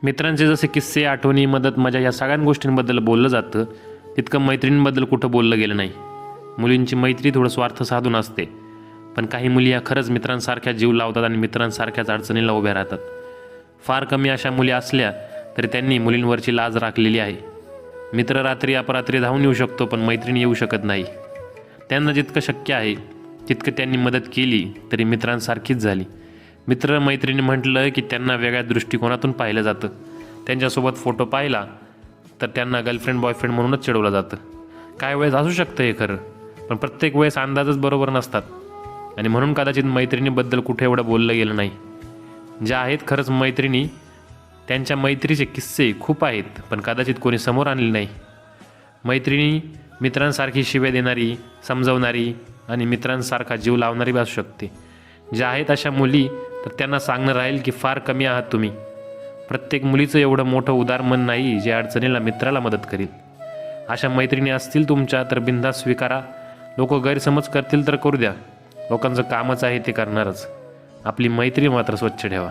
मित्रांचे जसे किस्से, आठवणी, मदत, मजा या सगळ्या गोष्टींबद्दल बोललं जातं, तितकं मैत्रिणींबद्दल कुठं बोललं गेलं नाही. मुलींची मैत्री थोडं स्वार्थ साधून असते, पण काही मुली या खरंच मित्रांसारख्या जीव लावतात आणि मित्रांसारख्याच अडचणीला उभ्या राहतात. फार कमी अशा मुली असल्या तरी त्यांनी मुलींवरची लाज राखलेली आहे. मित्र रात्री अपरात्री धावून येऊ शकतो, पण मैत्रिणी येऊ शकत नाही. त्यांना जितकं शक्य आहे तितकं त्यांनी मदत केली तरी मित्रांसारखीच झाली. मित्र मैत्रिणी म्हटलं की त्यांना वेगळ्या दृष्टिकोनातून पाहिलं जातं. त्यांच्यासोबत फोटो पाहिला तर त्यांना गर्लफ्रेंड बॉयफ्रेंड म्हणूनच चिडवलं जातं. काय वेळेस असू शकतं हे खरं, पण प्रत्येक वेळेस अंदाजच बरोबर नसतात आणि म्हणून कदाचित मैत्रिणीबद्दल कुठे एवढं बोललं गेलं नाही. ज्या आहेत खरंच मैत्रिणी, त्यांच्या मैत्रीचे किस्से खूप आहेत, पण कदाचित कोणी समोर आणले नाही. मैत्रिणी मित्रांसारखी शिव्या देणारी, समजवणारी आणि मित्रांसारखा जीव लावणारी असू शकते. ज्या आहेत अशा मुली, तर त्यांना सांगणं राहील की फार कमी आहात तुम्ही. प्रत्येक मुलीचं एवढं मोठं उदार मन नाही जे अडचणीला मित्राला मदत करील. अशा मैत्रिणी असतील तुमच्या तर बिनधास्त स्वीकारा. लोक गैरसमज करतील तर करू द्या. लोकांचं कामच आहे ते करणारच. आपली मैत्री मात्र स्वच्छ ठेवा.